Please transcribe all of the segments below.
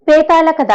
వేతాళ కథ.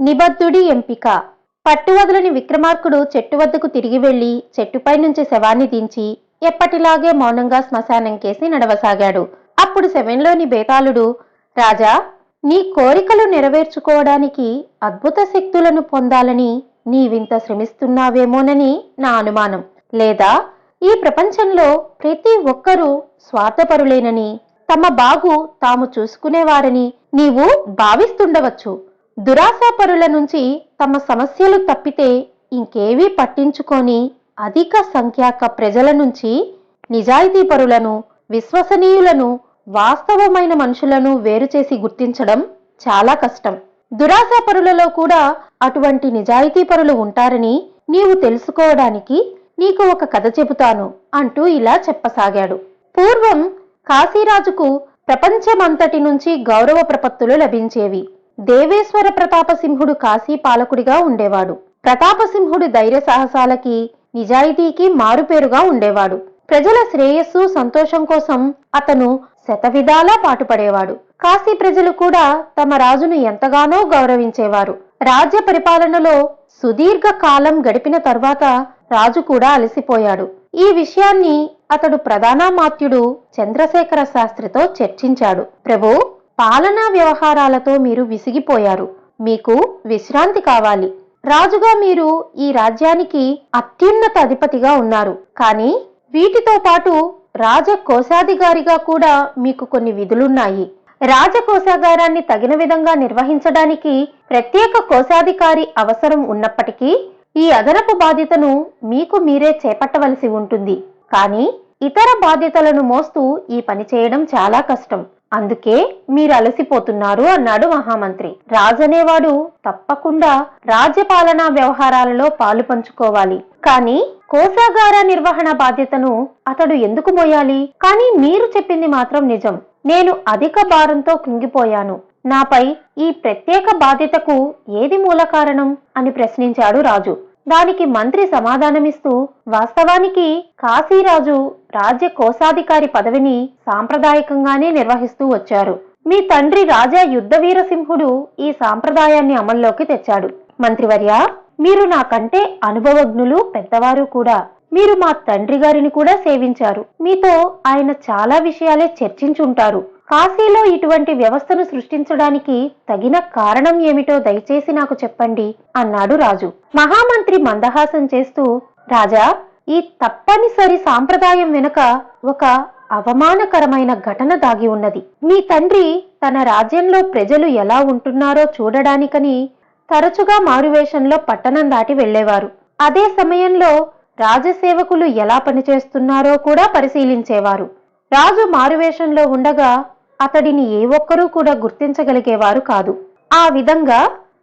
నిబద్ధుడి ఎంపిక. పట్టువదలని విక్రమార్కుడు చెట్టు వద్దకు తిరిగి వెళ్లి చెట్టుపై నుంచి శవాన్ని దించి ఎప్పటిలాగే మౌనంగా శ్మశానం కేసి నడవసాగాడు. అప్పుడు శవంలోని బేతాళుడు, రాజా, నీ కోరికలు నెరవేర్చుకోవడానికి అద్భుత శక్తులను పొందాలని నీవింత శ్రమిస్తున్నావేమోనని నా అనుమానం. లేదా ఈ ప్రపంచంలో ప్రతి ఒక్కరూ స్వార్థపరులేనని, తమ బాగు తాము చూసుకునేవారని నీవు భావిస్తుండవచ్చు. దురాశాపరుల నుంచి తమ సమస్యలు తప్పితే ఇంకేవీ పట్టించుకొని అధిక సంఖ్యాక ప్రజల నుంచి నిజాయితీపరులను, విశ్వసనీయులను, వాస్తవమైన మనుషులను వేరుచేసి గుర్తించడం చాలా కష్టం. దురాశాపరులలో కూడా అటువంటి నిజాయితీపరులు ఉంటారని నీవు తెలుసుకోవడానికి నీకు ఒక కథ చెబుతాను అంటూ ఇలా చెప్పసాగాడు. పూర్వం కాశీరాజుకు ప్రపంచమంతటి నుంచి గౌరవ ప్రపత్తులు లభించేవి. దేవేశ్వర ప్రతాపసింహుడు కాశీ పాలకుడిగా ఉండేవాడు. ప్రతాపసింహుడు ధైర్య సాహసాలకి, నిజాయితీకి మారుపేరుగా ఉండేవాడు. ప్రజల శ్రేయస్సు, సంతోషం కోసం అతను శతవిధాలా పాటుపడేవాడు. కాశీ ప్రజలు కూడా తమ రాజును ఎంతగానో గౌరవించేవారు. రాజ్య పరిపాలనలో సుదీర్ఘ కాలం గడిపిన తర్వాత రాజు కూడా అలసిపోయాడు. ఈ విషయాన్ని అతడు ప్రధానమాత్యుడు చంద్రశేఖర శాస్త్రితో చర్చించాడు. ప్రభు, పాలనా వ్యవహారాలతో మీరు విసిగిపోయారు. మీకు విశ్రాంతి కావాలి. రాజుగా మీరు ఈ రాజ్యానికి అత్యున్నత అధిపతిగా ఉన్నారు. కానీ వీటితో పాటు రాజకోశాధికారిగా కూడా మీకు కొన్ని విధులున్నాయి. రాజకోశాగారాన్ని తగిన విధంగా నిర్వహించడానికి ప్రత్యేక కోశాధికారి అవసరం ఉన్నప్పటికీ ఈ అదనపు బాధ్యతను మీకు మీరే చేపట్టవలసి ఉంటుంది. కానీ ఇతర బాధ్యతలను మోస్తూ ఈ పని చేయడం చాలా కష్టం. అందుకే మీరు అలసిపోతున్నారు అన్నాడు మహామంత్రి. రాజనేవాడు తప్పకుండా రాజ్యపాలనా వ్యవహారాలలో పాలు పంచుకోవాలి. కానీ కోశాగార నిర్వహణ బాధ్యతను అతడు ఎందుకు మోయాలి? కానీ మీరు చెప్పింది మాత్రం నిజం. నేను అధిక భారంతో కృంగిపోయాను. నాపై ఈ ప్రత్యేక బాధ్యతకు ఏది మూల కారణం అని ప్రశ్నించాడు రాజు. దానికి మంత్రి సమాధానమిస్తూ, వాస్తవానికి కాశీరాజు రాజ్య కోశాధికారి పదవిని సాంప్రదాయకంగానే నిర్వహిస్తూ వచ్చారు. మీ తండ్రి రాజా యుద్ధవీరసింహుడు ఈ సాంప్రదాయాన్ని అమల్లోకి తెచ్చాడు. మంత్రివర్య, మీరు నాకంటే అనుభవజ్ఞులు, పెద్దవారు కూడా. మీరు మా తండ్రి గారిని కూడా సేవించారు. మీతో ఆయన చాలా విషయాలే చర్చించుంటారు. కాశీలో ఇటువంటి వ్యవస్థను సృష్టించడానికి తగిన కారణం ఏమిటో దయచేసి నాకు చెప్పండి అన్నాడు రాజు. మహామంత్రి మందహాసం చేస్తూ, రాజా, ఈ తప్పనిసరి సాంప్రదాయం వెనుక ఒక అవమానకరమైన ఘటన దాగి ఉన్నది. మీ తండ్రి తన రాజ్యంలో ప్రజలు ఎలా ఉంటున్నారో చూడడానికని తరచుగా మారువేషంలో పట్టణం దాటి వెళ్లేవారు. అదే సమయంలో రాజసేవకులు ఎలా పనిచేస్తున్నారో కూడా పరిశీలించేవారు. రాజు మారువేషంలో ఉండగా అతడిని ఏ ఒక్కరూ కూడా గుర్తించగలిగేవారు కాదు. ఆ విధంగా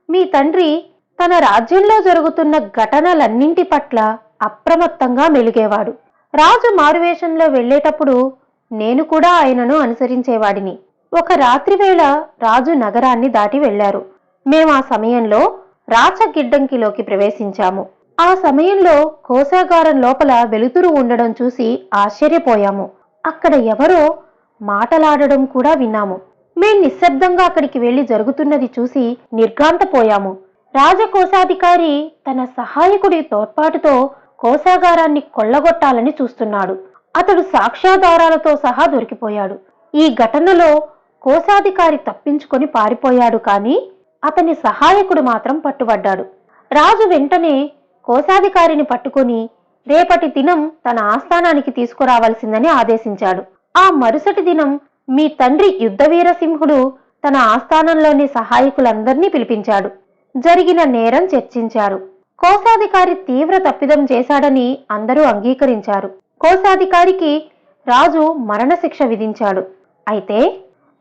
మీ తండ్రి తన రాజ్యంలో జరుగుతున్న ఘటనలన్నింటి పట్ల అప్రమత్తంగా మెలిగేవాడు. రాజు మారువేషంలో వెళ్లేటప్పుడు నేను కూడా ఆయనను అనుసరించేవాడిని. ఒక రాత్రివేళ రాజు నగరాన్ని దాటి వెళ్లారు. మేము ఆ సమయంలో రాచగిడ్డంకిలోకి ప్రవేశించాము. ఆ సమయంలో కోశాగారం లోపల వెలుతురు ఉండడం చూసి ఆశ్చర్యపోయాము. అక్కడ ఎవరో మాటలాడడం కూడా విన్నాము. మేం నిశ్శబ్దంగా అక్కడికి వెళ్లి జరుగుతున్నది చూసి నిర్ఘాంతపోయాము. రాజకోశాధికారి తన సహాయకుడి తోడ్పాటుతో కోశాగారాన్ని కొల్లగొట్టాలని చూస్తున్నాడు. అతడు సాక్ష్యాధారాలతో సహా దొరికిపోయాడు. ఈ ఘటనలో కోశాధికారి తప్పించుకొని పారిపోయాడు. కానీ అతని సహాయకుడు మాత్రం పట్టుబడ్డాడు. రాజు వెంటనే కోశాధికారిని పట్టుకొని రేపటి దినం తన ఆస్థానానికి తీసుకురావాల్సిందని ఆదేశించాడు. ఆ మరుసటి దినం మీ తండ్రి యుద్ధవీరసింహుడు తన ఆస్థానంలోని సహాయకులందర్నీ పిలిపించాడు. జరిగిన నేరం చర్చించారు. కోశాధికారి తీవ్ర తప్పిదం చేశాడని అందరూ అంగీకరించారు. కోశాధికారికి రాజు మరణశిక్ష విధించాడు. అయితే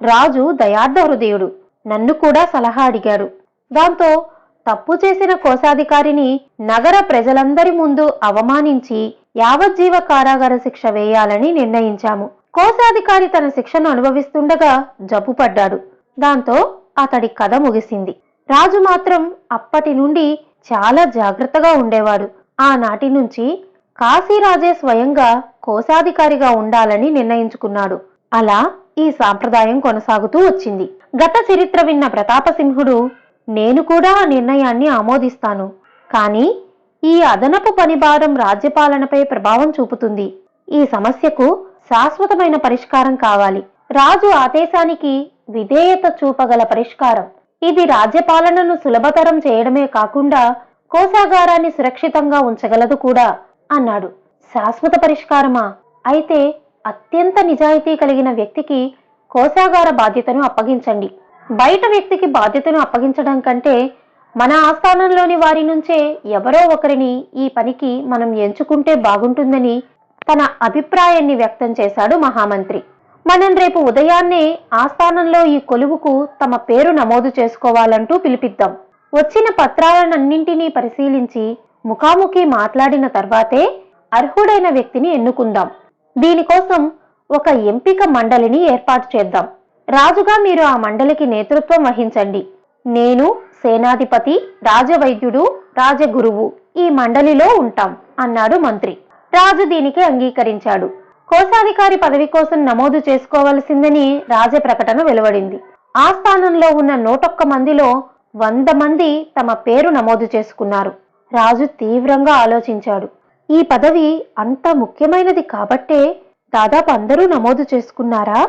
రాజు దయార్థ హృదయుడు. నన్ను కూడా సలహా అడిగాడు. దాంతో తప్పు చేసిన కోశాధికారిని నగర ప్రజలందరి ముందు అవమానించి యావజ్జీవ కారాగార శిక్ష వేయాలని నిర్ణయించాము. కోశాధికారి తన శిక్షను అనుభవిస్తుండగా జబ్బుపడ్డాడు. దాంతో అతడి కథ ముగిసింది. రాజు మాత్రం అప్పటి నుండి చాలా జాగ్రత్తగా ఉండేవాడు. ఆనాటి నుంచి కాశీరాజే స్వయంగా కోశాధికారిగా ఉండాలని నిర్ణయించుకున్నాడు. అలా ఈ సాంప్రదాయం కొనసాగుతూ వచ్చింది. గత చరిత్ర విన్న ప్రతాపసింహుడు, నేను కూడా ఆ నిర్ణయాన్ని ఆమోదిస్తాను, కానీ ఈ అదనపు పనిభారం రాజ్యపాలనపై ప్రభావం చూపుతుంది. ఈ సమస్యకు శాశ్వతమైన పరిష్కారం కావాలి. రాజు ఆదేశానికి విధేయత చూపగల పరిష్కారం. ఇది రాజ్యపాలనను సులభతరం చేయడమే కాకుండా కోశాగారాన్ని సురక్షితంగా ఉంచగలదు కూడా అన్నాడు. శాశ్వత పరిష్కారమా? అయితే అత్యంత నిజాయితీ కలిగిన వ్యక్తికి కోశాగార బాధ్యతను అప్పగించండి. బయట వ్యక్తికి బాధ్యతను అప్పగించడం కంటే మన ఆస్థానంలోని వారి నుంచే ఎవరో ఒకరిని ఈ పనికి మనం ఎంచుకుంటే బాగుంటుందని తన అభిప్రాయాన్ని వ్యక్తం చేశాడు మహామంత్రి. మనం రేపు ఉదయాన్నే ఆస్థానంలో ఈ కొలువుకు తమ పేరు నమోదు చేసుకోవాలంటూ పిలిపిద్దాం. వచ్చిన పత్రాలన్నింటినీ పరిశీలించి ముఖాముఖి మాట్లాడిన తర్వాతే అర్హుడైన వ్యక్తిని ఎన్నుకుందాం. దీనికోసం ఒక ఎంపిక మండలిని ఏర్పాటు చేద్దాం. రాజుగా మీరు ఆ మండలికి నేతృత్వం వహించండి. నేను సేనాధిపతి, రాజవైద్యుడు, రాజగురువు ఈ మండలిలో ఉంటాం అన్నాడు మంత్రి. రాజు దీనికి అంగీకరించాడు. కోశాధికారి పదవి కోసం నమోదు చేసుకోవలసిందని రాజ ప్రకటన వెలువడింది. ఆస్థానంలో ఉన్న 101 మందిలో 100 మంది తమ పేరు నమోదు చేసుకున్నారు. రాజు తీవ్రంగా ఆలోచించాడు. ఈ పదవి అంత ముఖ్యమైనది కాబట్టే దాదాపు అందరూ నమోదు చేసుకున్నారా?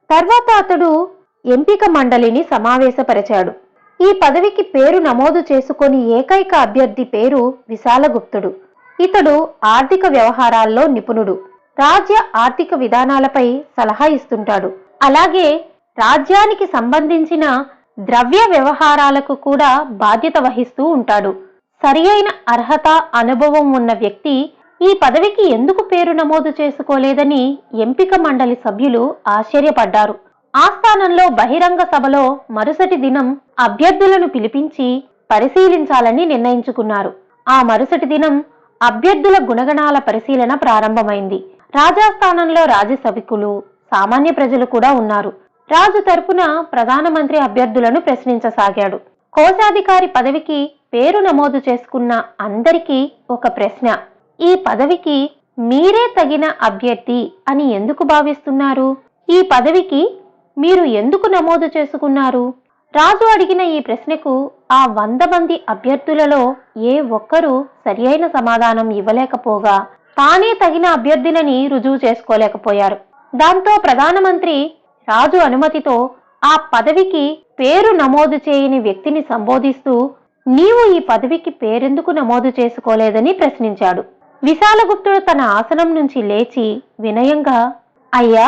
తర్వాత అతడు ఎంపిక మండలిని సమావేశపరిచాడు. ఈ పదవికి పేరు నమోదు చేసుకొని ఏకైక అభ్యర్థి పేరు విశాలగుప్తుడు. ఇతడు ఆర్థిక వ్యవహారాల్లో నిపుణుడు. రాజ్య ఆర్థిక విధానాలపై సలహా ఇస్తుంటాడు. అలాగే రాజ్యానికి సంబంధించిన ద్రవ్య వ్యవహారాలకు కూడా బాధ్యత వహిస్తూ ఉంటాడు. సరియైన అర్హత, అనుభవం ఉన్న వ్యక్తి ఈ పదవికి ఎందుకు పేరు నమోదు చేసుకోలేదని ఎంపిక మండలి సభ్యులు ఆశ్చర్యపడ్డారు. ఆస్థానంలో బహిరంగ సభలో మరుసటి దినం అభ్యర్థులను పిలిపించి పరిశీలించాలని నిర్ణయించుకున్నారు. ఆ మరుసటి దినం అభ్యర్థుల గుణగణాల పరిశీలన ప్రారంభమైంది. రాజాస్థానంలో రాజసభికులు, సామాన్య ప్రజలు కూడా ఉన్నారు. రాజు తరపున ప్రధానమంత్రి అభ్యర్థులను ప్రశ్నించసాగాడు. కోశాధికారి పదవికి పేరు నమోదు చేసుకున్న అందరికీ ఒక ప్రశ్న. ఈ పదవికి మీరే తగిన అభ్యర్థి అని ఎందుకు భావిస్తున్నారు? ఈ పదవికి మీరు ఎందుకు నమోదు చేసుకున్నారు? రాజు అడిగిన ఈ ప్రశ్నకు ఆ 100 మంది అభ్యర్థులలో ఏ ఒక్కరూ సరియైన సమాధానం ఇవ్వలేకపోగా తానే తగిన అభ్యర్థినని రుజువు చేసుకోలేకపోయారు. దాంతో ప్రధానమంత్రి రాజు అనుమతితో ఆ పదవికి పేరు నమోదు చేయని వ్యక్తిని సంబోధిస్తూ, నీవు ఈ పదవికి పేరెందుకు నమోదు చేసుకోలేదని ప్రశ్నించాడు. విశాలగుప్తుడు తన ఆసనం నుంచి లేచి వినయంగా, అయ్యా,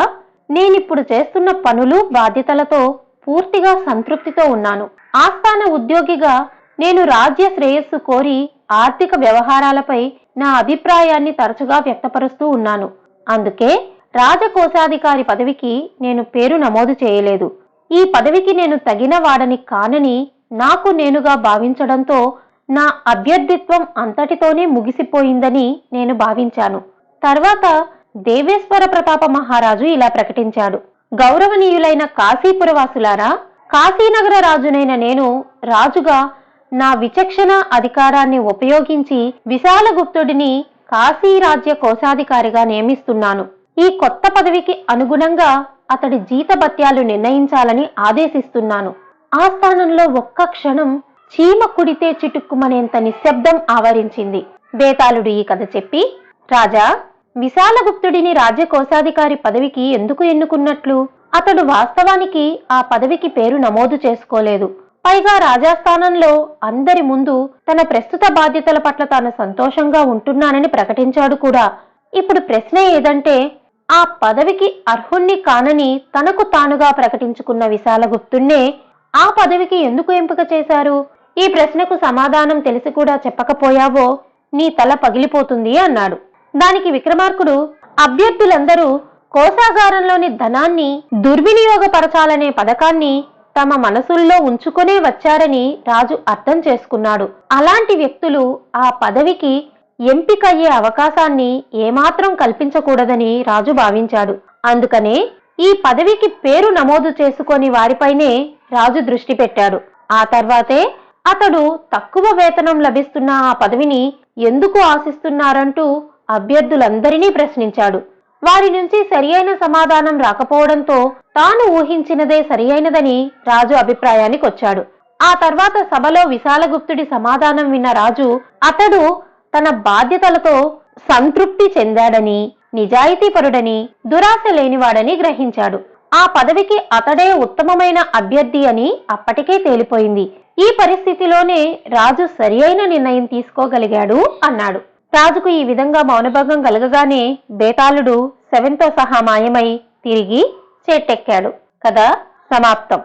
నేనిప్పుడు చేస్తున్న పనులు, బాధ్యతలతో పూర్తిగా సంతృప్తితో ఉన్నాను. ఆస్థాన ఉద్యోగిగా నేను రాజ్య శ్రేయస్సు కోరి ఆర్థిక వ్యవహారాలపై నా అభిప్రాయాన్ని తరచుగా వ్యక్తపరుస్తూ ఉన్నాను. అందుకే రాజకోశాధికారి పదవికి నేను పేరు నమోదు చేయలేదు. ఈ పదవికి నేను తగిన వాడని కానని నాకు నేనుగా భావించడంతో నా అభ్యర్థిత్వం అంతటితోనే ముగిసిపోయిందని నేను భావించాను. తర్వాత దేవేశ్వర ప్రతాప మహారాజు ఇలా ప్రకటించాడు. గౌరవనీయులైన కాశీపురవాసులారా, కాశీనగర రాజునైన నేను రాజుగా నా విచక్షణ అధికారాన్ని ఉపయోగించి విశాలగుప్తుడిని కాశీ రాజ్య కోశాధికారిగా నియమిస్తున్నాను. ఈ కొత్త పదవికి అనుగుణంగా అతడి జీతభత్యాలు నిర్ణయించాలని ఆదేశిస్తున్నాను. ఆస్థానంలో ఒక్క క్షణం చీమ కుడితే చిటుక్కుమనేంత నిశ్శబ్దం ఆవరించింది. బేతాళుడు ఈ కథ చెప్పి, రాజా, విశాలగుప్తుడిని రాజ్య కోశాధికారి పదవికి ఎందుకు ఎన్నుకున్నట్లు? అతడు వాస్తవానికి ఆ పదవికి పేరు నమోదు చేసుకోలేదు. పైగా రాజాస్థానంలో అందరి ముందు తన ప్రస్తుత బాధ్యతల పట్ల తాను సంతోషంగా ఉంటున్నానని ప్రకటించాడు కూడా. ఇప్పుడు ప్రశ్న ఏదంటే, ఆ పదవికి అర్హుణ్ణి కానని తనకు తానుగా ప్రకటించుకున్న విశాలగుప్తుణ్ణే ఆ పదవికి ఎందుకు ఎంపిక చేశారు? ఈ ప్రశ్నకు సమాధానం తెలిసి కూడా చెప్పకపోయావో నీ తల పగిలిపోతుంది అన్నాడు. దానికి విక్రమార్కుడు, అభ్యర్థులందరూ కోశాగారంలోని ధనాన్ని దుర్వినియోగపరచాలనే పథకాన్ని తమ మనసుల్లో ఉంచుకునే వచ్చారని రాజు అర్థం చేసుకున్నాడు. అలాంటి వ్యక్తులు ఆ పదవికి ఎంపికయ్యే అవకాశాన్ని ఏమాత్రం కల్పించకూడదని రాజు భావించాడు. అందుకనే ఈ పదవికి పేరు నమోదు చేసుకొని వారిపైనే రాజు దృష్టి పెట్టాడు. ఆ తర్వాతే అతడు తక్కువ వేతనం లభిస్తున్న ఆ పదవిని ఎందుకు ఆశిస్తున్నారంటూ అభ్యర్థులందరినీ ప్రశ్నించాడు. వారి నుంచి సరియైన సమాధానం రాకపోవడంతో తాను ఊహించినదే సరియైనదని రాజు అభిప్రాయానికి వచ్చాడు. ఆ తర్వాత సభలో విశాలగుప్తుడి సమాధానం విన్న రాజు అతడు తన బాధ్యతలతో సంతృప్తి చెందాడని, నిజాయితీపరుడని, దురాశ లేనివాడని గ్రహించాడు. ఆ పదవికి అతడే ఉత్తమమైన అభ్యర్థి అని అప్పటికే తేలిపోయింది. ఈ పరిస్థితిలోనే రాజు సరియైన నిర్ణయం తీసుకోగలిగాడు అన్నాడు. రాజుకు ఈ విధంగా మౌనభంగం కలగగానే బేతాళుడు శవంతో సహా మాయమై తిరిగి చెట్టెక్కాడు. కథ సమాప్తం.